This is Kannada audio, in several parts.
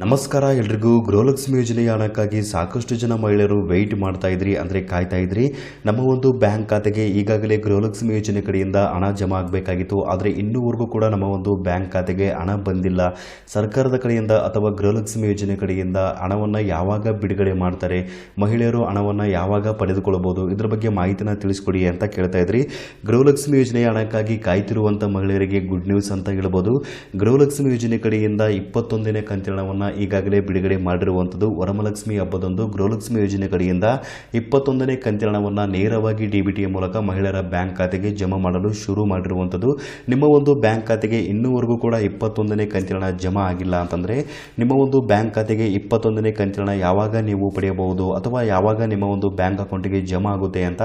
ನಮಸ್ಕಾರ ಎಲ್ರಿಗೂ. ಗೃಹಲಕ್ಷ್ಮಿ ಯೋಜನೆಯ ಹಣಕ್ಕಾಗಿ ಸಾಕಷ್ಟು ಜನ ಮಹಿಳೆಯರು ವೆಯ್ಟ್ ಮಾಡ್ತಾ ಇದ್ರಿ, ಅಂದರೆ ಕಾಯ್ತಾ ಇದ್ರಿ. ನಮ್ಮ ಒಂದು ಬ್ಯಾಂಕ್ ಖಾತೆಗೆ ಈಗಾಗಲೇ ಗೃಹಲಕ್ಷ್ಮಿ ಯೋಜನೆ ಕಡೆಯಿಂದ ಹಣ ಜಮಾ ಆಗಬೇಕಾಗಿತ್ತು. ಆದರೆ ಇನ್ನೂವರೆಗೂ ಕೂಡ ನಮ್ಮ ಒಂದು ಬ್ಯಾಂಕ್ ಖಾತೆಗೆ ಹಣ ಬಂದಿಲ್ಲ. ಸರ್ಕಾರದ ಕಡೆಯಿಂದ ಅಥವಾ ಗೃಹಲಕ್ಷ್ಮಿ ಯೋಜನೆ ಕಡೆಯಿಂದ ಹಣವನ್ನು ಯಾವಾಗ ಬಿಡುಗಡೆ ಮಾಡ್ತಾರೆ, ಮಹಿಳೆಯರು ಹಣವನ್ನು ಯಾವಾಗ ಪಡೆದುಕೊಳ್ಳಬಹುದು, ಇದರ ಬಗ್ಗೆ ಮಾಹಿತಿನ ತಿಳಿಸ್ಕೊಡಿ ಅಂತ ಕೇಳ್ತಾ ಇದ್ರಿ. ಗೃಹಲಕ್ಷ್ಮಿ ಯೋಜನೆಯ ಹಣಕ್ಕಾಗಿ ಕಾಯ್ತಿರುವಂಥ ಮಹಿಳೆಯರಿಗೆ ಗುಡ್ ನ್ಯೂಸ್ ಅಂತ ಹೇಳ್ಬೋದು. ಗೃಹಲಕ್ಷ್ಮಿ ಯೋಜನೆ ಕಡೆಯಿಂದ 21ನೇ ಕಂತಿನ ಹಣವನ್ನು ಈಗಾಗಲೇ ಬಿಡುಗಡೆ ಮಾಡಿರುವಂಥದ್ದು. ವರಮಹಾಲಕ್ಷ್ಮಿ ಹಬ್ಬದಂದು ಗೃಹಲಕ್ಷ್ಮಿ ಯೋಜನೆ ಕಡೆಯಿಂದ 21ನೇ ಕಂತಿನ ಹಣವನ್ನು ನೇರವಾಗಿ ಡಿಬಿಟಿಯ ಮೂಲಕ ಮಹಿಳೆಯರ ಬ್ಯಾಂಕ್ ಖಾತೆಗೆ ಜಮಾ ಮಾಡಲು ಶುರು ಮಾಡಿರುವಂಥದ್ದು. ನಿಮ್ಮ ಒಂದು ಬ್ಯಾಂಕ್ ಖಾತೆಗೆ ಇನ್ನೂವರೆಗೂ ಕೂಡ 21ನೇ ಕಂತಿನ ಹಣ ಜಮಾ ಆಗಿಲ್ಲ ಅಂತಂದರೆ ನಿಮ್ಮ ಒಂದು ಬ್ಯಾಂಕ್ ಖಾತೆಗೆ 21ನೇ ಕಂತಿನ ಹಣ ಯಾವಾಗ ನೀವು ಪಡೆಯಬಹುದು ಅಥವಾ ಯಾವಾಗ ನಿಮ್ಮ ಒಂದು ಬ್ಯಾಂಕ್ ಅಕೌಂಟಿಗೆ ಜಮಾ ಆಗುತ್ತೆ ಅಂತ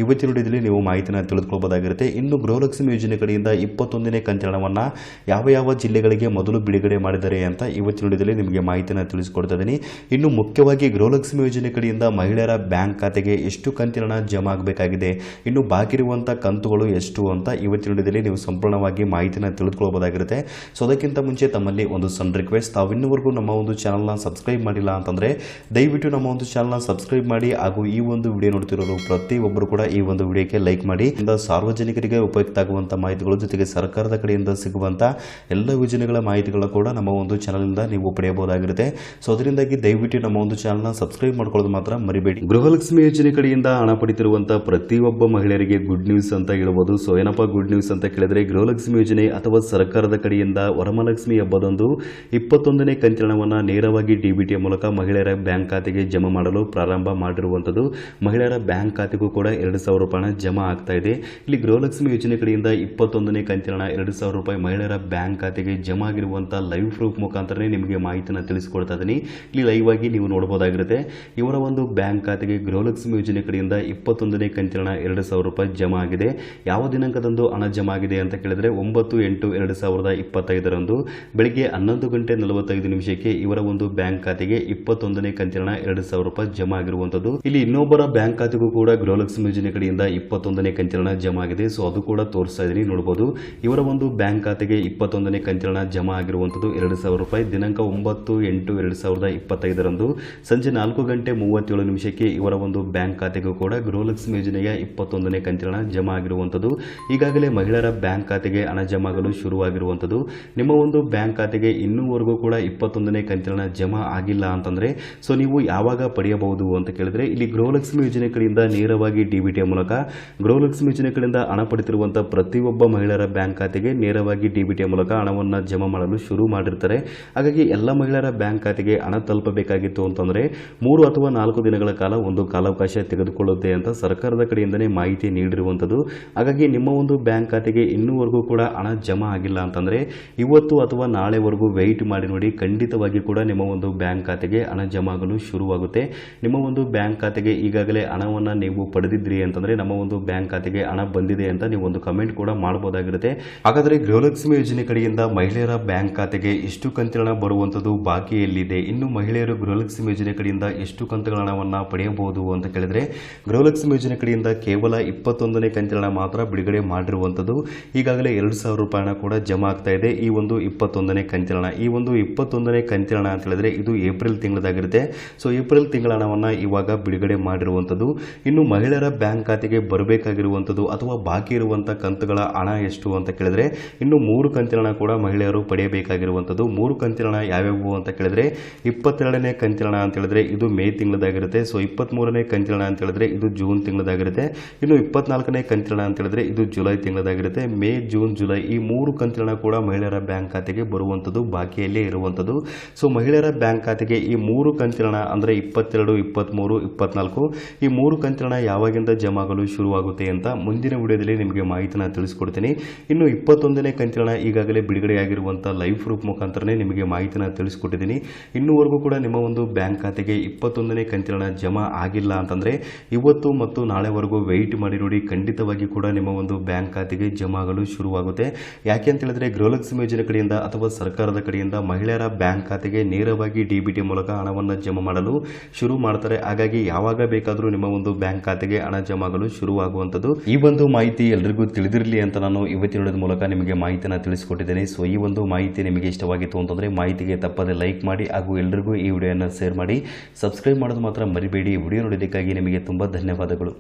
ಇವತ್ತಿನ ವಿಡಿಯೋದಲ್ಲಿ ನೀವು ಮಾಹಿತಿನ ತಿಳಿದುಕೊಳ್ಳಬಹುದಾಗಿರುತ್ತೆ. ಇನ್ನು ಗೃಹಲಕ್ಷ್ಮಿ ಯೋಜನೆ ಕಡೆಯಿಂದ 21ನೇ ಕಂತಿನ ಹಣವನ್ನು ಯಾವ ಜಿಲ್ಲೆಗಳಿಗೆ ಮೊದಲು ಬಿಡುಗಡೆ ಮಾಡಿದ್ದಾರೆ ಅಂತ ಇವತ್ತಿನ ವಿಡಿಯೋದಲ್ಲಿ ನಿಮಗೆ ಮಾಹಿತಿನ ತಿಳಿಸಿಕೊಡ್ತಾ ಇದ್ದೀನಿ. ಇನ್ನು ಮುಖ್ಯವಾಗಿ ಗೃಹಲಕ್ಷ್ಮಿ ಯೋಜನೆ ಕಡೆಯಿಂದ ಮಹಿಳೆಯರ ಬ್ಯಾಂಕ್ ಖಾತೆಗೆ ಎಷ್ಟು ಕಂತಿನ ಹಣ ಜಮಾ ಆಗಬೇಕಾಗಿದೆ, ಇನ್ನು ಬಾಕಿ ಇರುವಂಥ ಕಂತುಗಳು ಎಷ್ಟು ಅಂತ ಇವತ್ತಿನ ವಿಡಿಯೋದಲ್ಲಿ ನೀವು ಸಂಪೂರ್ಣವಾಗಿ ಮಾಹಿತಿನ ತಿಳಿದುಕೊಳ್ಳಬಹುದಾಗಿರುತ್ತೆ. ಸೊ ಅದಕ್ಕಿಂತ ಮುಂಚೆ ತಮ್ಮಲ್ಲಿ ಒಂದು ಸಣ್ಣ ರಿಕ್ವೆಸ್ಟ್, ತಾವು ಇನ್ನೂವರೆಗೂ ನಮ್ಮ ಒಂದು ಚಾನಲ್ನ ಸಬ್ಸ್ಕ್ರೈಬ್ ಮಾಡಿಲ್ಲ ಅಂತಂದರೆ ದಯವಿಟ್ಟು ನಮ್ಮ ಒಂದು ಚಾನಲ್ನ ಸಬ್ಸ್ಕ್ರೈಬ್ ಮಾಡಿ. ಹಾಗೂ ಈ ಒಂದು ವಿಡಿಯೋ ನೋಡ್ತಿರೋರು ಪ್ರತಿಯೊಬ್ಬರು ಕೂಡ ಈ ಒಂದು ವಿಡಿಯೋಕ್ಕೆ ಲೈಕ್ ಮಾಡಿ. ಸಾರ್ವಜನಿಕರಿಗೆ ಉಪಯುಕ್ತ ಆಗುವಂಥ ಮಾಹಿತಿಗಳು ಜೊತೆಗೆ ಸರ್ಕಾರದ ಕಡೆಯಿಂದ ಸಿಗುವಂಥ ಎಲ್ಲ ಯೋಜನೆಗಳ ಮಾಹಿತಿಗಳು ಕೂಡ ನಮ್ಮ ಒಂದು ಚಾನಲ್ನಿಂದ ನೀವು ಪಡೆಯಬಹುದಾಗಿರುತ್ತೆ. ಸೊ ಅದರಿಂದಾಗಿ ದಯವಿಟ್ಟು ನಮ್ಮ ಒಂದು ಚಾನಲ್ನ ಸಬ್ಸ್ಕ್ರೈಬ್ ಮಾಡ್ಕೊಳ್ಳೋದು ಮಾತ್ರ ಮರಿಬೇಡಿ. ಗೃಹಲಕ್ಷ್ಮಿ ಯೋಜನೆ ಕಡೆಯಿಂದ ಹಣ ಪಡೆದಿರುವಂತಹ ಪ್ರತಿಯೊಬ್ಬ ಮಹಿಳೆಯರಿಗೆ ಗುಡ್ ನ್ಯೂಸ್ ಅಂತ ಹೇಳ್ಬೋದು. ಸೊ ಏನಪ್ಪಾ ಗುಡ್ ನ್ಯೂಸ್ ಅಂತ ಕೇಳಿದ್ರೆ, ಗೃಹಲಕ್ಷ್ಮಿ ಯೋಜನೆ ಅಥವಾ ಸರ್ಕಾರದ ಕಡೆಯಿಂದ ವರಮಹಾಲಕ್ಷ್ಮಿ ಹಬ್ಬದಂದು 21ನೇ ಕಂತಿನ ಹಣವನ್ನು ನೇರವಾಗಿ ಡಿಬಿಟಿಯ ಮೂಲಕ ಮಹಿಳೆಯರ ಬ್ಯಾಂಕ್ ಖಾತೆಗೆ ಜಮಾ ಮಾಡಲು ಪ್ರಾರಂಭ ಮಾಡಿರುವಂಥದ್ದು. ಮಹಿಳೆಯರ ಬ್ಯಾಂಕ್ ಖಾತೆಗೂ ಕೂಡ 2,000 ರೂಪಾಯಿ ಹಣ ಜಮಾ ಆಗ್ತಾ ಇದೆ. ಇಲ್ಲಿ ಗೃಹಲಕ್ಷ್ಮಿ ಯೋಜನೆ ಕಡೆಯಿಂದ 21ನೇ ಕಂತಿನ ಹಣ 2,000 ರೂಪಾಯಿ ಮಹಿಳೆಯರ ಬ್ಯಾಂಕ್ ಖಾತೆಗೆ ಜಮಾ ಆಗಿರುವಂತಹ ಲೈವ್ ಪ್ರೂಫ್ ಮುಖಾಂತರ ನಿಮಗೆ ಮಾಹಿತಿನ ತಿಳಿಸಿಕೊಡ್ತಾ ಇದ್ದೀನಿ. ಇಲ್ಲಿ ಲೈವ್ ಆಗಿ ನೀವು ನೋಡಬಹುದಾಗಿರುತ್ತೆ. ಇವರ ಒಂದು ಬ್ಯಾಂಕ್ ಖಾತೆಗೆ ಗೃಹಲಕ್ಷ್ಮಿ ಯೋಜನೆ ಕಡೆಯಿಂದ 21ನೇ ಕಂತಿನ ಹಣ 2,000 ರೂಪಾಯಿ ಜಮಾ ಆಗಿದೆ. ಯಾವ ದಿನಾಂಕದಂದು ಹಣ ಜಮಾ ಆಗಿದೆ ಅಂತ ಕೇಳಿದ್ರೆ 9/8/2025 ಬೆಳಿಗ್ಗೆ 11:45 ಇವರ ಒಂದು ಬ್ಯಾಂಕ್ ಖಾತೆಗೆ 21ನೇ ಕಂತಿನ ಹಣ 2,000 ರೂಪಾಯಿ ಜಮಾ ಆಗಿರುವಂತದ್ದು. ಇಲ್ಲಿ ಇನ್ನೊಬ್ಬರ ಬ್ಯಾಂಕ್ ಖಾತೆಗೂ ಕೂಡ ಗೃಹಲಕ್ಷ್ಮಿ ಯೋಜನೆ ಕಡೆಯಿಂದ 21ನೇ ಕಂತಿನ ಹಣ ಜಮಾ ಆಗಿದೆ. ಸೊ ಅದು ಕೂಡ ತೋರಿಸ್ತಾ ಇದೀನಿ, ನೋಡಬಹುದು. ಇವರ ಒಂದು ಬ್ಯಾಂಕ್ ಖಾತೆಗೆ 21ನೇ ಕಂತಿನ ಹಣ ಜಮಾ ಆಗಿರುವಂತದ್ದು 2,000 ರೂಪಾಯಿ. ದಿನಾಂಕ 9/8/2025 ಸಂಜೆ 4:37 ಇವರ ಒಂದು ಬ್ಯಾಂಕ್ ಖಾತೆಗೂ ಕೂಡ ಗೃಹಲಕ್ಷ್ಮಿ ಯೋಜನೆಯ 21ನೇ ಕಂತಿನ ಹಣ ಜಮಾ ಆಗಿರುವಂತದ್ದು. ಈಗಾಗಲೇ ಮಹಿಳೆಯರ ಬ್ಯಾಂಕ್ ಖಾತೆಗೆ ಹಣ ಜಮಾ ಆಗಲು ಶುರುವಾಗಿರುವಂತದ್ದು. ನಿಮ್ಮ ಒಂದು ಬ್ಯಾಂಕ್ ಖಾತೆಗೆ ಇನ್ನೂವರೆಗೂ ಕೂಡ 21ನೇ ಕಂತಿನ ಹಣ ಜಮಾ ಆಗಿಲ್ಲ ಅಂತಂದ್ರೆ ಸೊ ನೀವು ಯಾವಾಗ ಪಡೆಯಬಹುದು ಅಂತ ಕೇಳಿದ್ರೆ, ಇಲ್ಲಿ ಗೃಹಲಕ್ಷ್ಮಿ ಯೋಜನೆ ಕಡೆಯಿಂದ ನೇರವಾಗಿ ಡಿಬಿಟಿಯ ಮೂಲಕ ಗೃಹಲಕ್ಷ್ಮಿ ಯೋಜನೆ ಕಡೆಯಿಂದ ಹಣ ಪಡೆದಿರುವಂತಹ ಪ್ರತಿಯೊಬ್ಬ ಮಹಿಳೆಯರ ಬ್ಯಾಂಕ್ ಖಾತೆಗೆ ನೇರವಾಗಿ ಡಿಬಿಟಿಯ ಮೂಲಕ ಹಣವನ್ನು ಜಮಾ ಮಾಡಲು ಶುರು ಮಾಡಿರ್ತಾರೆ. ಹಾಗಾಗಿ ಎಲ್ಲ ಮಹಿಳೆಯರ ಬ್ಯಾಂಕ್ ಖಾತೆಗೆ ಹಣ ತಲುಪಬೇಕಾಗಿತ್ತು ಅಂತಂದ್ರೆ 3 ಅಥವಾ 4 ದಿನಗಳ ಕಾಲ ಒಂದು ಕಾಲಾವಕಾಶ ತೆಗೆದುಕೊಳ್ಳುತ್ತೆ ಅಂತ ಸರ್ಕಾರದ ಕಡೆಯಿಂದನೇ ಮಾಹಿತಿ ನೀಡಿರುವಂಥದ್ದು. ಹಾಗಾಗಿ ನಿಮ್ಮ ಒಂದು ಬ್ಯಾಂಕ್ ಖಾತೆಗೆ ಇನ್ನೂವರೆಗೂ ಕೂಡ ಹಣ ಜಮಾ ಆಗಿಲ್ಲ ಅಂತಂದ್ರೆ ಇವತ್ತು ಅಥವಾ ನಾಳೆವರೆಗೂ ವೆಯ್ಟ್ ಮಾಡಿ ನೋಡಿ. ಖಂಡಿತವಾಗಿ ಕೂಡ ನಿಮ್ಮ ಒಂದು ಬ್ಯಾಂಕ್ ಖಾತೆಗೆ ಹಣ ಜಮಾ ಆಗಲು ಶುರುವಾಗುತ್ತೆ. ನಿಮ್ಮ ಒಂದು ಬ್ಯಾಂಕ್ ಖಾತೆಗೆ ಈಗಾಗಲೇ ಹಣವನ್ನು ನೀವು ಪಡೆದಿದ್ರಿ ಅಂತಂದ್ರೆ ನಮ್ಮ ಒಂದು ಬ್ಯಾಂಕ್ ಖಾತೆಗೆ ಹಣ ಬಂದಿದೆ ಅಂತ ನೀವು ಒಂದು ಕಮೆಂಟ್ ಕೂಡ ಮಾಡಬಹುದಾಗಿರುತ್ತೆ. ಹಾಗಾದ್ರೆ ಗೃಹಲಕ್ಷ್ಮಿ ಯೋಜನೆ ಕಡೆಯಿಂದ ಮಹಿಳೆಯರ ಬ್ಯಾಂಕ್ ಖಾತೆಗೆ ಎಷ್ಟು ಕಂತಿನ ಹಣ ಬರುವಂತದ್ದು ಬಾಕಿಯಲ್ಲಿದೆ, ಇನ್ನು ಮಹಿಳೆಯರು ಗೃಹಲಕ್ಷ್ಮಿ ಯೋಜನೆ ಕಡೆಯಿಂದ ಎಷ್ಟು ಕಂತುಗಳ ಹಣವನ್ನು ಪಡೆಯಬಹುದು ಅಂತ ಕೇಳಿದ್ರೆ, ಗೃಹಲಕ್ಷ್ಮಿ ಯೋಜನೆ ಕಡೆಯಿಂದ ಕೇವಲ 21ನೇ ಕಂತಿನ ಹಣ ಮಾತ್ರ ಬಿಡುಗಡೆ ಮಾಡಿರುವಂಥದ್ದು. ಈಗಾಗಲೇ 2,000 ರೂಪಾಯಿ ಹಣ ಕೂಡ ಜಮಾ ಆಗ್ತಾ ಇದೆ ಈ ಒಂದು 21ನೇ ಕಂತಿನ ಹಣ. ಈ ಒಂದು 21ನೇ ಕಂತಿನ ಹಣ ಅಂತ ಹೇಳಿದ್ರೆ ಇದು ಏಪ್ರಿಲ್ ತಿಂಗಳದಾಗಿರುತ್ತೆ. ಸೊ ಏಪ್ರಿಲ್ ತಿಂಗಳ ಹಣವನ್ನು ಇವಾಗ ಬಿಡುಗಡೆ ಮಾಡಿರುವಂಥದ್ದು. ಇನ್ನು ಮಹಿಳೆಯರ ಬ್ಯಾಂಕ್ ಖಾತೆಗೆ ಬರಬೇಕಾಗಿರುವಂಥದ್ದು ಅಥವಾ ಬಾಕಿ ಇರುವಂತಹ ಕಂತುಗಳ ಹಣ ಎಷ್ಟು ಅಂತ ಕೇಳಿದ್ರೆ, ಇನ್ನು 3 ಕಂತಿನ ಹಣ ಕೂಡ ಮಹಿಳೆಯರು ಪಡೆಯಬೇಕಾಗಿರುವಂಥದ್ದು. 3 ಕಂತಿನ ಹಣ ಯಾವ್ಯಾವು ಅಂತ ಕೇಳಿದ್ರೆ, 22ನೇ ಕಂತಿನ ಹಣ ಅಂತ ಹೇಳಿದ್ರೆ ಇದು ಮೇ ತಿಂಗಳದಾಗಿರುತ್ತೆ. ಸೊ 23ನೇ ಕಂತಿನ ಹಣ ಅಂತ ಹೇಳಿದ್ರೆ ಇದು ಜೂನ್ ತಿಂಗಳದಾಗಿರುತ್ತೆ. ಇನ್ನು 24ನೇ ಕಂತಿನ ಹಣ ಅಂತ ಹೇಳಿದ್ರೆ ಇದು ಜುಲೈ ತಿಂಗಳದಾಗಿರುತ್ತೆ. ಮೇ, ಜೂನ್, ಜುಲೈ ಈ 3 ಕಂತಿನ ಹಣ ಕೂಡ ಮಹಿಳೆಯರ ಬ್ಯಾಂಕ್ ಖಾತೆಗೆ ಬರುವಂಥದ್ದು, ಬಾಕಿಯಲ್ಲೇ ಇರುವಂಥದ್ದು. ಸೊ ಮಹಿಳೆಯರ ಬ್ಯಾಂಕ್ ಖಾತೆಗೆ ಈ 3 ಕಂತಿನ ಹಣ ಅಂದರೆ 22, 23, 24 ಈ 3 ಕಂತಿನ ಹಣ ಯಾವಾಗಿಂದ ಜಮಾ ಆಗಲು ಶುರುವಾಗುತ್ತೆ ಅಂತ ಮುಂದಿನ ವಿಡಿಯೋದಲ್ಲಿ ನಿಮಗೆ ಮಾಹಿತಿನ ತಿಳಿಸ್ಕೊಡ್ತೀನಿ. ಇನ್ನು 21ನೇ ಕಂತಿನ ಹಣ ಈಗಾಗಲೇ ಬಿಡುಗಡೆಯಾಗಿರುವಂತಹ ಲೈವ್ ಪ್ರೂಫ್ ಮುಖಾಂತರನೇ ನಿಮಗೆ ಮಾಹಿತಿನ ತಿಳಿಸ್ಕೊಟ್ಟಿದ್ದೀನಿ. ಇನ್ನೂವರೆಗೂ ಕೂಡ ನಿಮ್ಮ ಒಂದು ಬ್ಯಾಂಕ್ ಖಾತೆಗೆ 21ನೇ ಕಂತಿನ ಹಣ ಜಮಾ ಆಗಿಲ್ಲ ಅಂತಂದ್ರೆ ಇವತ್ತು ಮತ್ತು ನಾಳೆವರೆಗೂ ವೆಯ್ಟ್ ಮಾಡಿ ನೋಡಿ. ಖಂಡಿತವಾಗಿ ಕೂಡ ನಿಮ್ಮ ಒಂದು ಬ್ಯಾಂಕ್ ಖಾತೆಗೆ ಜಮಾ ಆಗಲು ಶುರುವಾಗುತ್ತೆ. ಯಾಕೆ ಅಂತ ಹೇಳಿದ್ರೆ, ಗೃಹಲಕ್ಷ್ಮಿ ಯೋಜನೆ ಕಡೆಯಿಂದ ಅಥವಾ ಸರ್ಕಾರದ ಕಡೆಯಿಂದ ಮಹಿಳೆಯರ ಬ್ಯಾಂಕ್ ಖಾತೆಗೆ ನೇರವಾಗಿ ಡಿಬಿಟಿ ಮೂಲಕ ಹಣವನ್ನು ಜಮಾ ಮಾಡಲು ಶುರು ಮಾಡ್ತಾರೆ. ಹಾಗಾಗಿ ಯಾವಾಗ ಬೇಕಾದರೂ ನಿಮ್ಮ ಒಂದು ಬ್ಯಾಂಕ್ ಖಾತೆಗೆ ಹಣ ಜಮಾ ಆಗಲು ಶುರುವಾಗುವಂಥದ್ದು. ಈ ಒಂದು ಮಾಹಿತಿ ಎಲ್ರಿಗೂ ತಿಳಿದಿರಲಿ ಅಂತ ನಾನು ಇವತ್ತಿನ ಮೂಲಕ ನಿಮಗೆ ಮಾಹಿತಿನ ತಿಳಿಸಿಕೊಟ್ಟಿದ್ದೇನೆ. ಸೊ ಈ ಒಂದು ಮಾಹಿತಿ ನಿಮಗೆ ಇಷ್ಟವಾಗಿತ್ತು ಅಂತಂದ್ರೆ ಮಾಹಿತಿಗೆ ತಪ್ಪ ತಪ್ಪದೆ ಲೈಕ್ ಮಾಡಿ ಹಾಗೂ ಎಲ್ಲರಿಗೂ ಈ ವಿಡಿಯೋನ ಶೇರ್ ಮಾಡಿ. ಸಬ್ಸ್ಕ್ರೈಬ್ ಮಾಡೋದು ಮಾತ್ರ ಮರಿಬೇಡಿ. ವಿಡಿಯೋ ನೋಡಿದ್ದಕ್ಕಾಗಿ ನಿಮಗೆ ತುಂಬ ಧನ್ಯವಾದಗಳು.